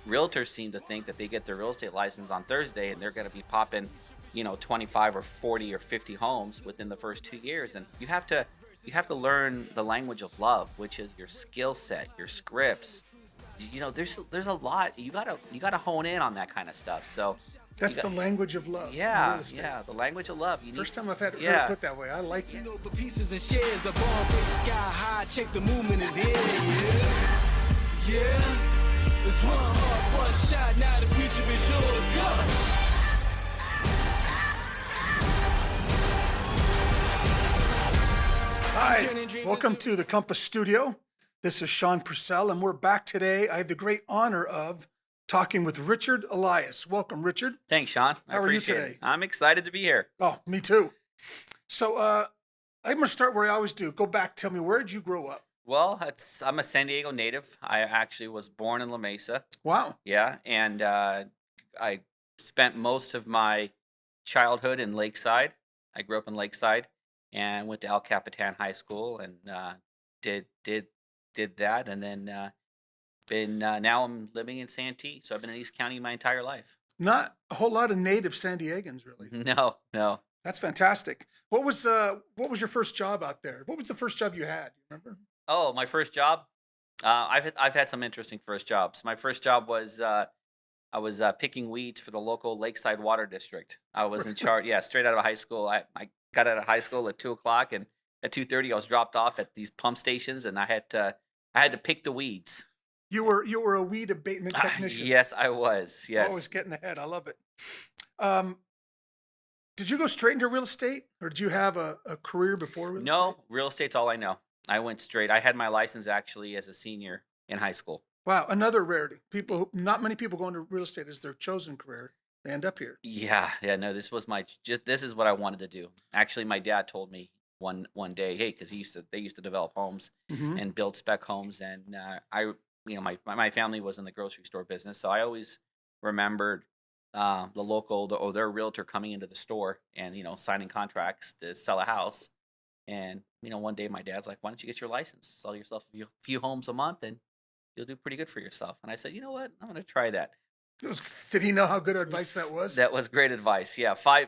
realtors seem to think that they get their real estate license on Thursday and they're going to be popping, 25 or 40 or 50 homes within the first 2 years. And you have to learn the language of love, which is your skill set, your scripts. There's a lot you gotta hone in on that kind of stuff. So you That's got the language of love in real yeah, estate. yeah, the language of love. You need First time I've heard it yeah. put that way. I like it. For pieces and shares, a bomb big sky high. Check the movement is here. Yeah, yeah. It's one heart, one shot. Now the future is yours. Go. Hi, welcome to the Compass Studio. This is Sean Purcell, and we're back today. I have the great honor of talking with Richard Elias. Welcome, Richard. Thanks, Sean. I How are you appreciate today? it. I'm excited to be here. Oh, me too. So I'm going to start where I always do. Go back, tell me, where did you grow up? Well, I'm a San Diego native. I actually was born in La Mesa. Wow. Yeah, and I spent most of my childhood in Lakeside. I grew up in Lakeside and went to El Capitan High School and did that, and then been now I'm living in Santee. So I've been in East County my entire life. Not a whole lot of native San Diegans, really. No, no. That's fantastic. What was your first job out there? What was the first job you had? You remember? Oh, my first job. I've had some interesting first jobs. My first job was I was picking weeds for the local Lakeside Water District. I was in charge. Yeah, straight out of high school. I got out of high school at 2 o'clock, and at 2:30 I was dropped off at these pump stations, and I had to pick the weeds. You were a weed abatement technician. Yes, I was. Yes. Always getting ahead. I love it. Um, did you go straight into real estate, or did you have a career before real estate? No, real estate's all I know. I went straight. I had my license actually as a senior in high school. Wow, another rarity. Not many people go into real estate as their chosen career. They end up here. Yeah, yeah. No, this is what I wanted to do. Actually, my dad told me one day, hey, because they used to develop homes Hmm. and build spec homes, and my family was in the grocery store business, so I always remembered their realtor coming into the store and signing contracts to sell a house. And one day my dad's like, why don't you get your license, sell yourself a few homes a month, and you'll do pretty good for yourself. And I said, you know what, I'm going to try that. Did he know how good advice that was? That was great advice. Yeah, I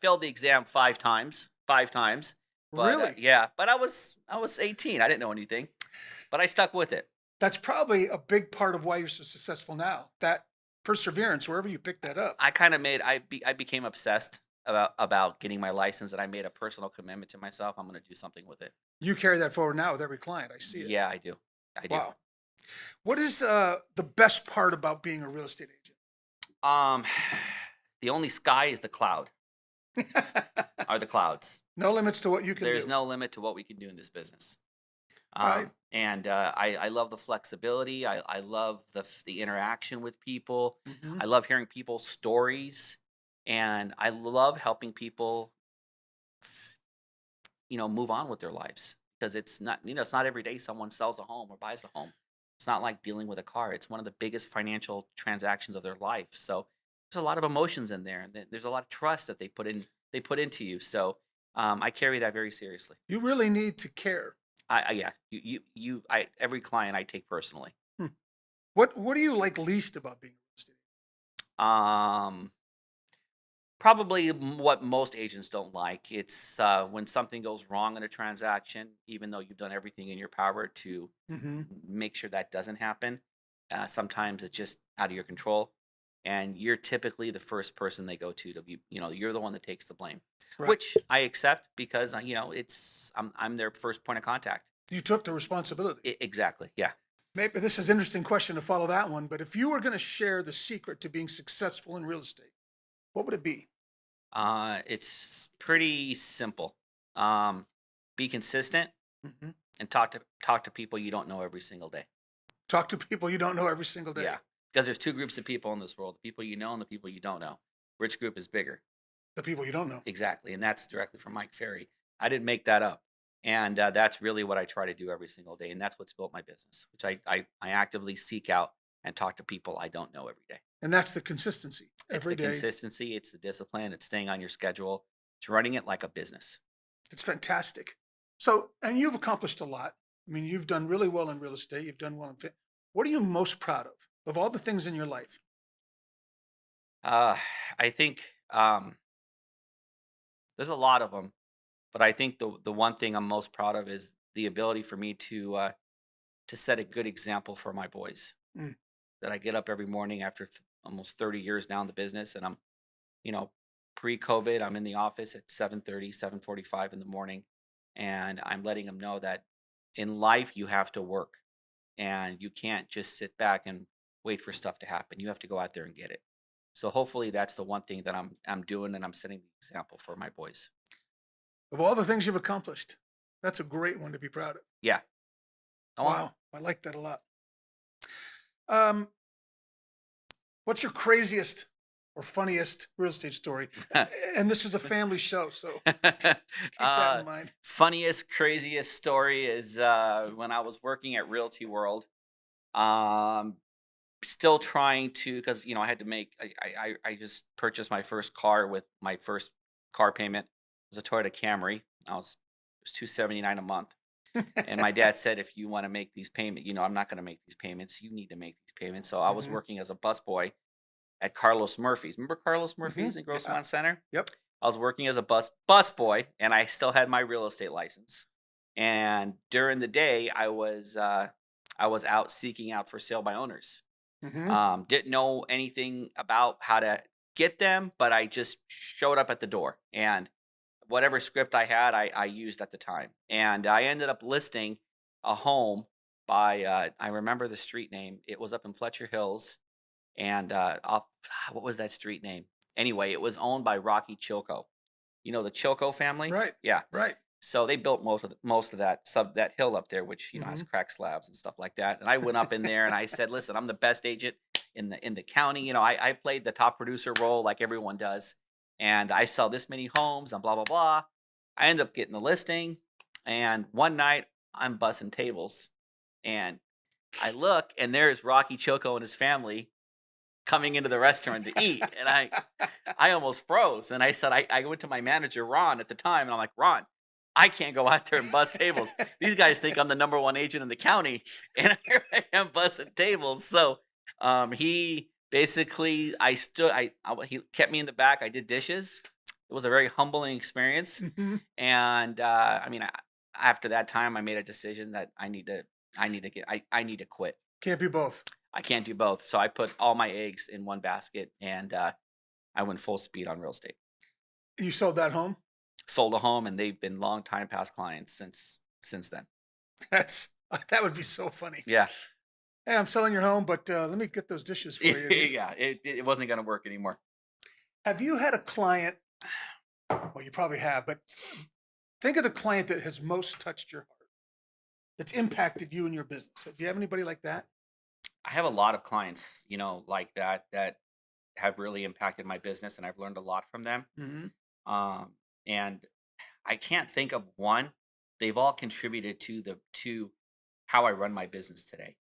failed the exam five times. But Really? yeah, but I was 18. I didn't know anything, but I stuck with it. That's probably a big part of why you're so successful now. That perseverance, wherever you picked that up. I became obsessed about getting my license, and I made a personal commitment to myself. I'm going to do something with it. You carry that forward now with every client. I see it. Yeah, I do. I do. Wow. What is the best part about being a real estate agent? Um, the only sky is the cloud. Are the clouds. No limits to what you can There's do. no limit to what we can do in this business. Right. And I love the flexibility. I love the interaction with people. Mhm. I love hearing people's stories, and I love helping people, move on with their lives, because it's not every day someone sells a home or buys a home. It's not like dealing with a car. It's one of the biggest financial transactions of their life. So there's a lot of emotions in there, and there's a lot of trust that they put into you. So I carry that very seriously. You really need to care. Yeah, every client I take personally. Hmm. What do you like least about being a real estate agent? Um, Probably what most agents don't like. It's when something goes wrong in a transaction, even though you've done everything in your power to Hmm. make sure that doesn't happen. Sometimes it's just out of your control, and you're typically the first person they go to be. You're the one that takes the blame, Right. which I accept because I'm their first point of contact. You took the responsibility. Exactly. Yeah. Maybe this is an interesting question to follow that one, but if you were going to share the secret to being successful in real estate, what would it be? It's pretty simple. Be consistent Hmm. and talk to people you don't know every single day. Talk to people you don't know every single day. Yeah, because there's two groups of people in this world: the people you know and the people you don't know. Which group is bigger? The people you don't know. Exactly, and that's directly from Mike Ferry. I didn't make that up, and that's really what I try to do every single day, and that's what's built my business. Which I actively seek out and talk to people I don't know every day. And that's the consistency It's every the day. consistency, it's the discipline, it's staying on your schedule, it's running it like a business. It's fantastic. So, and you've accomplished a lot. I mean, you've done really well in real estate. You've done well in what are you most proud of? of all the things in your life? Uh, I think there's a lot of them, but I think the one thing I'm most proud of is the ability for me to set a good example for my boys. Mm. That I get up every morning after almost 30 years now in the business, and I'm, you know, pre-COVID, I'm in the office at 7:30, 7:45 in the morning, and I'm letting them know that in life you have to work, and you can't just sit back and wait for stuff to happen. You have to go out there and get it. So hopefully that's the one thing that I'm doing, and I'm setting the example for my boys. Of all the things you've accomplished, that's a great one to be proud of. Yeah. I want Wow, I like that a lot. Um, what's your craziest or funniest real estate story? And this is a family show, so keep that in mind. funniest, craziest story is when I was working at Realty World. Um, Still trying to, because I had to make. I just purchased my first car with my first car payment. It was a Toyota Camry. It was $279 a month. And my dad said, if you want to make these payments, I'm not going to make these payments. You need to make these payments. So I was Mhm, working as a busboy at Carlos Murphy's. Remember Carlos mhm. Murphy's in Yeah. Grossmont Center? Yep. I was working as a bus boy, and I still had my real estate license. And during the day, I was out seeking out for sale by owners. Hmm. Didn't know anything about how to get them, but I just showed up at the door, and whatever script I had, I used at the time. And I ended up listing a home by I remember the street name. It was up in Fletcher Hills, and off what was that street name? Anyway, it was owned by Rocky Chilco. You know the Chilco family? Right. Yeah. Right. So they built most of that hill up there, which has Hmm. crack slabs and stuff like that. And I went up in there and I said, "Listen, I'm the best agent in the county. I played the top producer role like everyone does, and I sell this many homes and blah blah blah." I end up getting the listing, and one night I'm bussing tables, and I look and there's Rocky Choco and his family coming into the restaurant to eat, and I almost froze, and I said I went to my manager Ron at the time, and I'm like, Ron, I can't go out there and bust tables. These guys think I'm the number one agent in the county, and here I am busting tables. So he basically he kept me in the back. I did dishes. It was a very humbling experience, Hmm. and after that time, I made a decision that I need to quit. Can't be both. I can't do both. So I put all my eggs in one basket, and I went full speed on real estate. You sold that home? Sold a home, and they've been long time past clients since then. That's that would be so funny. Yeah, Hey, I'm selling your home, but let me get those dishes for you. yeah. It wasn't going to work anymore. Have you had a client? Well, you probably have, but think of the client that has most touched your heart, that's impacted you and your business. Do you have anybody like that? I have a lot of clients, like that have really impacted my business, and I've learned a lot from them. Hmm. Um, and I can't think of one. They've all contributed to how I run my business today,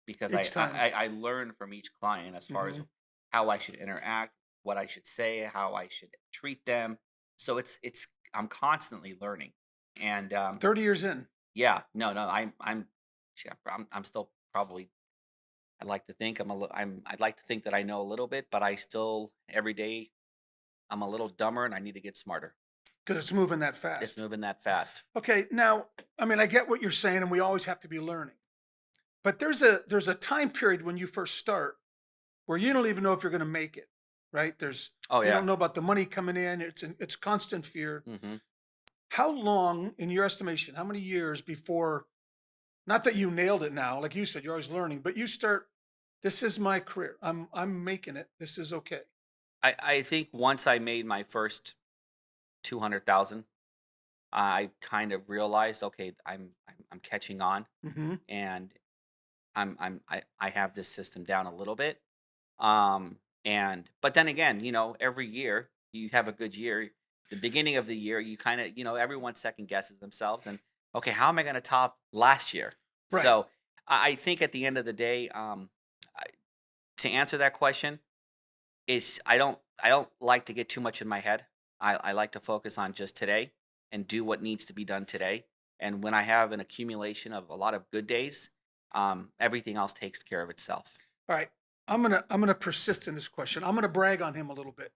because Each time. I learn from each client as far as Hmm. how I should interact, what I should say, how I should treat them. So it's I'm constantly learning, and 30 years in. yeah, no, shit, I'm still probably. I'd like to think I'd like to think that I know a little bit, but I still every day I'm a little dumber, and I need to get smarter. Because it's moving that It's fast. moving that fast. Okay, now, I mean, I get what you're saying, and we always have to be learning. But there's a time period when you first start where you don't even know if you're going to make it, right? Oh You don't yeah. know about the money coming in. It's constant fear. Hmm. How long, in your estimation, how many years before? Not that you nailed it now, like you said, you're always learning, but you start. This is my career. I'm making it. This is okay. I think once I made my first 200,000, I kind of realized, okay, I'm catching on, Hmm. and I have this system down a little bit. And but then again, every year you have a good year. The beginning of the year, you kind of, everyone second guesses themselves, and okay, how am I going to top last year? Right. So I think at the end of the day, I, to answer that question, is I don't like to get too much in my head. I like to focus on just today and do what needs to be done today. And when I have an accumulation of a lot of good days, everything else takes care of itself. All right. I'm gonna persist in this question. I'm gonna brag on him a little bit.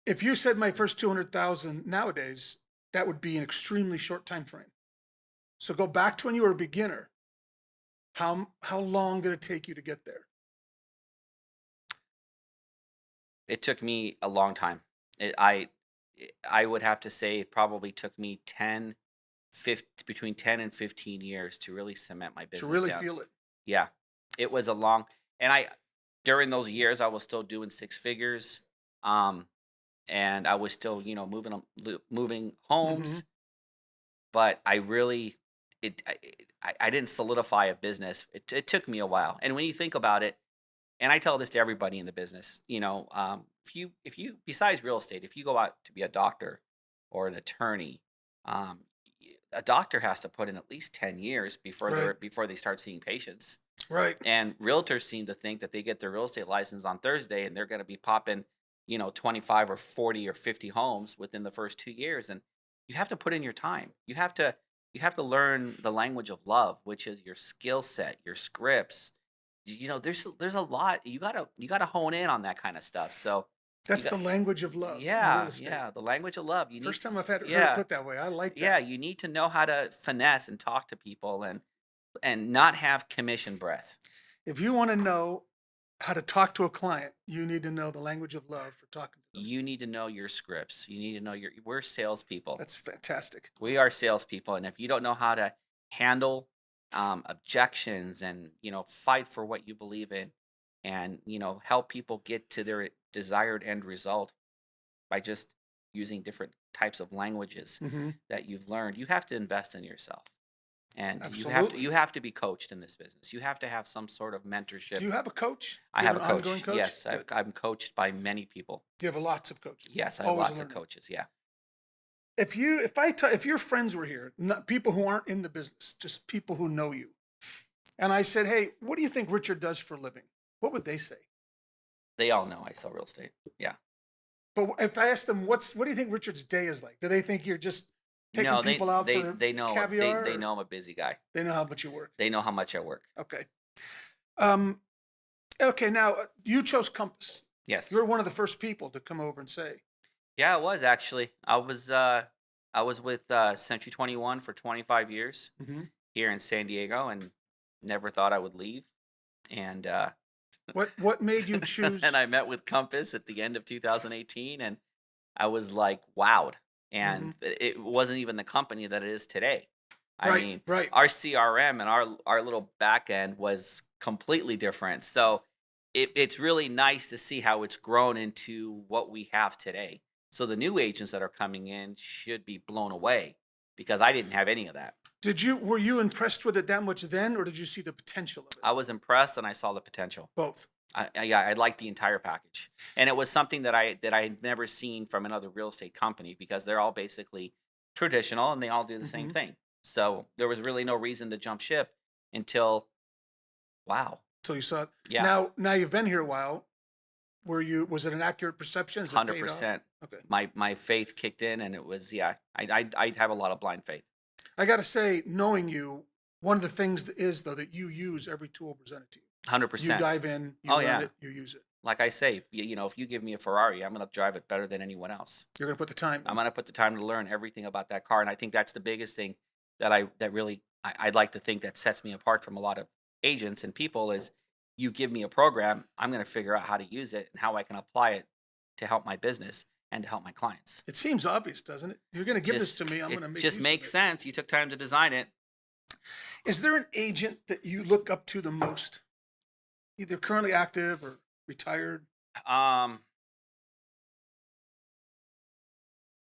If you said my first 200,000 nowadays, that would be an extremely short time frame. So go back to when you were a beginner. How long did it take you to get there? It took me a long time. I would have to say it probably took me between 10 and 15 years to really cement my To business really down. feel it. Yeah. It was a long, and during those years I was still doing six figures. Um and I was still, moving Hmm. homes, but I really I didn't solidify a business. It took me a while. And when you think about it, and I tell this to everybody in the business, if you besides real estate, if you go out to be a doctor or an attorney, um, a doctor has to put in at least 10 years Right. before they start seeing patients. Right. And realtors seem to think that they get their real estate license on Thursday and they're going to be popping, 25 or 40 or 50 homes within the first 2 years. And you have to put in your time. You have to learn the language of love, which is your skill set, your scripts. There's a lot. You gotta hone in on that kind of stuff. So you That's got the language of love in real yeah, estate. yeah, the language of love. You need First time I've heard it yeah, put that way. I like yeah, that. you need to know how to finesse and talk to people and not have commission breath. If you want to know how to talk to a client, you need to know the language of love for talking to them. You need to know your scripts. You need to know we're salespeople. That's fantastic. We are salespeople, and if you don't know how to handle objections and fight for what you believe in, and help people get to their desired end result by just using different types of languages Hmm. that you've learned, you have to invest in yourself, and you have to Absolutely. you have to be coached in this business. You have to have some sort of mentorship. Do you have a coach? I Do you have have a an ongoing coach. coach? Yes, Good. I'm coached by many people. You have lots of coaches. Yes, I have Always lots of learning. coaches. Yeah. If your friends were here, not people who aren't in the business, just people who know you, and I said, "Hey, what do you think Richard does for a living?" What would they say? They all know I sell real estate. Yeah. But if I asked them, what do you think Richard's day is like? Do they think you're just taking No, they people out they for they know caviar? they Or know I'm a busy guy. they know how much you work? They know how much I work. Okay. Um, okay. Now you chose Compass. Yes. You're one of the first people to come over and say, Yeah, it was actually. I was with Century 21 for 25 years hmm here in San Diego, and never thought I would leave. And what made you then choose? I met with Compass at the end of 2018, and I was like wowed. Hmm. And it wasn't even the company that it is today. I Right. mean, Right. our CRM and our little back end was completely different. So it's really nice to see how it's grown into what we have today. So the new agents that are coming in should be blown away because I didn't have any of that. Were you impressed with it that much then, or did you see the potential of it? I was impressed and I saw the potential. Both. Yeah, I liked the entire package, and it was something that I had never seen from another real estate company because they're all basically traditional and they all do the same Hmm. thing. So there was really no reason to jump ship until wow, So you saw it. yeah, Now you've been here a while. Was it an accurate perception? Has it hundred paid off? percent. Okay. My faith kicked in, and it was yeah. I have a lot of blind faith. I got to say, knowing you, one of the things that is though that you use every tool presented to you. Hundred You percent. dive in, you Oh learn yeah, it, you use it. like I say, if you give me a Ferrari, I'm gonna drive it better than anyone else. You're gonna put the time I'm in. gonna put the time to learn everything about that car, and I think that's the biggest thing that really I'd like to think that sets me apart from a lot of agents and people is you give me a program, I'm gonna figure out how to use it and how I can apply it to help my business and to help my clients. It seems obvious, doesn't it? You're gonna give this Just to me. I'm it gonna make just use makes of it. sense. You took time to design it. Is there an agent that you look up to the most, either currently active or retired? Um,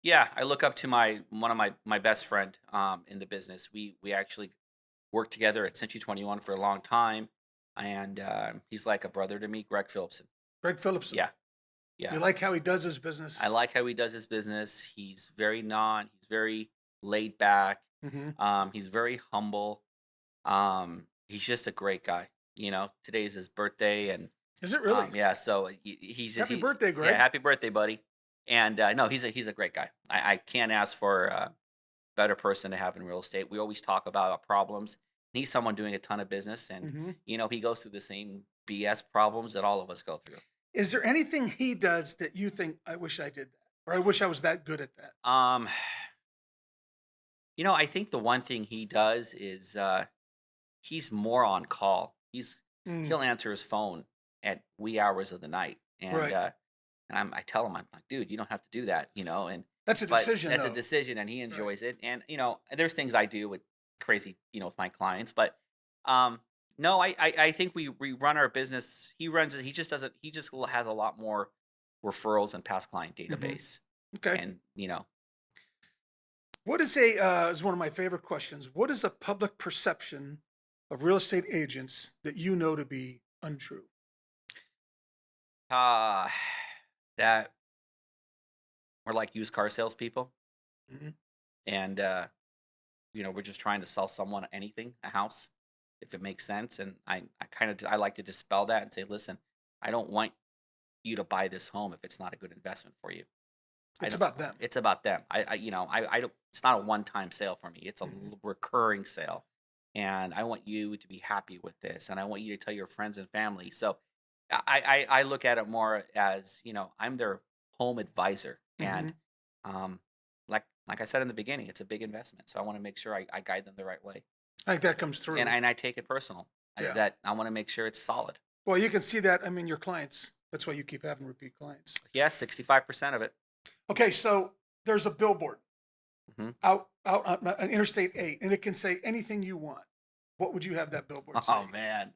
yeah, I look up to one of my best friend in the business. We actually worked together at Century 21 for a long time, and he's like a brother to me, Greg Phillipson. Greg Phillipson. Yeah, yeah. You like how he does his business? I like how he does his business. He's very he's very laid back. Hmm. He's very humble. He's just a great guy. Today is his birthday, and Is it really? yeah, so Happy birthday, Greg. yeah, happy birthday, buddy. And no, he's a great guy. I can't ask for a better person to have in real estate. We always talk about our problems. He's someone doing a ton of business, and Hmm. he goes through the same BS problems that all of us go through. Is there anything he does that you think, I wish I did that, or I wish I was that good at that? I think the one thing he does is he's more on call. Mm, He'll answer his phone at wee hours of the night, right. and I tell him, I'm like, dude, you don't have to do that, and That's a but decision, that's a though. decision, and he Right. enjoys it. And there's things I do with crazy, with my clients, but no, I think we run our business. He runs it. He just doesn't. He just has a lot more referrals and past client Hmm. database, Okay. and What is one of my favorite questions. What is a public perception of real estate agents that you know to be untrue? uh that we're like used car salespeople, Hmm. and we're just trying to sell someone anything, a house, if it makes sense. And I like to dispel that and say, listen, I don't want you to buy this home if it's not a good investment for you. I It's don't. about them. It's about them. I don't. It's not a one-time sale for me. It's a Hmm. recurring sale, and I want you to be happy with this, and I want you to tell your friends and family. So, I look at it more as I'm their home advisor, Hmm. and um, like I said in the beginning, it's a big investment. So I want to make sure I guide them the right way, I think that comes and through. I take it personal. Yeah. That I want to make sure it's solid. Well, you can see that. I mean, your clients. That's why you keep having repeat clients. Yeah, 65% of it. Okay, so there's a billboard Hmm. out on Interstate 8, and it can say anything you want. What would you have that billboard Oh say? man,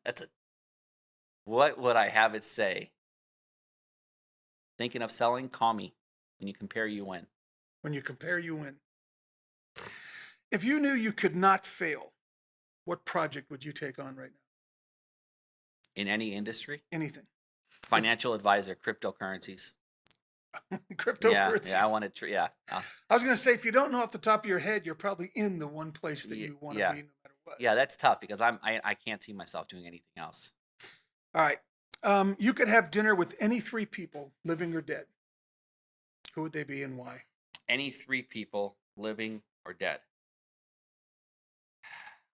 what would I have it say? Thinking of selling? Call me. When you compare, you win. When you compare, you win. If you knew you could not fail, what project would you take on right In any industry, now? Anything. financial advisor, cryptocurrencies. Yeah, yeah. I Cryptocurrencies. want to. Yeah, I was going to say, if you don't know off the top of your head, you're probably in the one place that you want to yeah, be no matter what. yeah. That's tough because I can't see myself doing anything else. All right. You could have dinner with any three people, living or dead. Who would they be and why? Any three people, living or dead.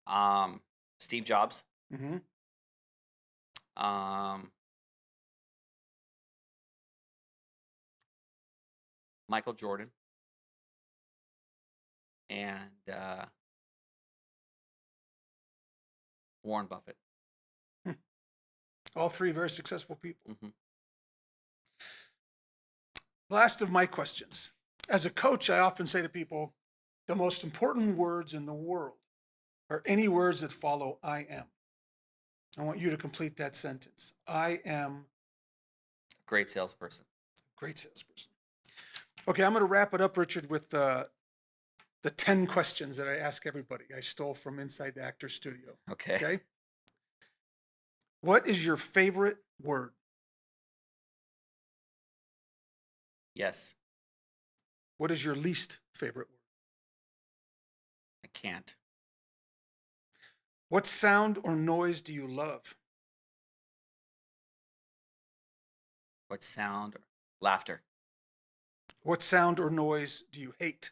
Um, Steve Jobs. Hmm. Um, Michael Jordan. And Warren Buffett. All three very successful people. Hmm. Last of my questions. As a coach, I often say to people, the most important words in the world are any words that follow I am. I want you to complete that sentence. I am Great salesperson. a great salesperson. Okay, I'm going to wrap it up, Richard, with the 10 questions that I ask everybody. I stole from Inside the Actor Studio. Okay. Okay. What is your favorite word? Yes. What is your least favorite word? I can't. What sound or noise do you love? What sound? Laughter. What sound or noise do you hate?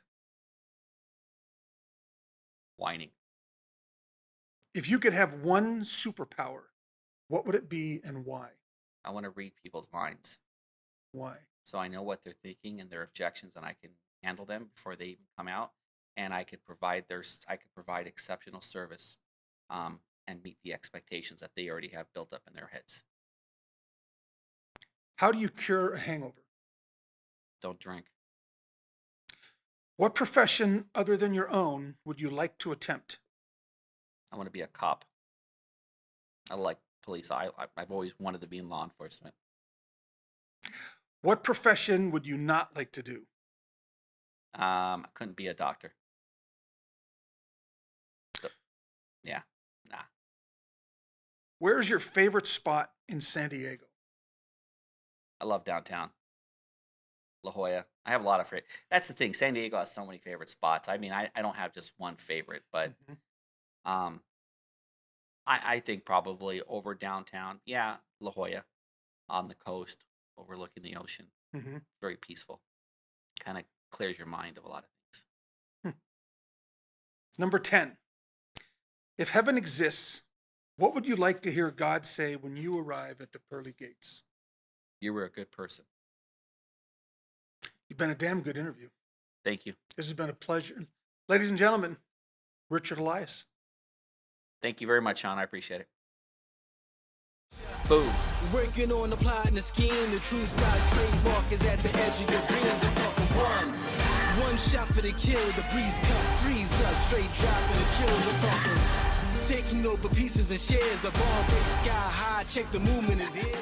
Whining. If you could have one superpower, what would it be and why? I want to read people's minds, Why? so I know what they're thinking and their objections, and I can handle them before they even come out. And I could provide exceptional service, and meet the expectations that they already have built up in their heads. How do you cure a hangover? Don't drink. What profession other than your own would you like to attempt? I want to be a cop. I like police. I've always wanted to be in law enforcement. What profession would you not like to do? I couldn't be a doctor. So, yeah, nah. Where is your favorite spot in San Diego? I love downtown. La Jolla. I have a lot of favorite. That's the thing. San Diego has so many favorite spots. I mean, I don't have just one favorite, but Mhm. um, I think probably over downtown. Yeah, La Jolla on the coast, overlooking the ocean. Mhm. Very peaceful. Kind of clears your mind of a lot of things. Number 10. If heaven exists, What would you like to hear God say when you arrive at the pearly gates? You were a good person. You've been a damn good interview. Thank you. This has been a pleasure. Ladies and gentlemen, Richard Elias. Thank you very much, Sean. I appreciate it. Boom. Working on the plot and the scheme. The true style trademark is at the edge of your dreams. I'm talking one shot for the kill. The breeze cut, freeze up, straight dropping the chills. I'm talking taking over pieces and shares. A bomb break sky high. Check the movement is here.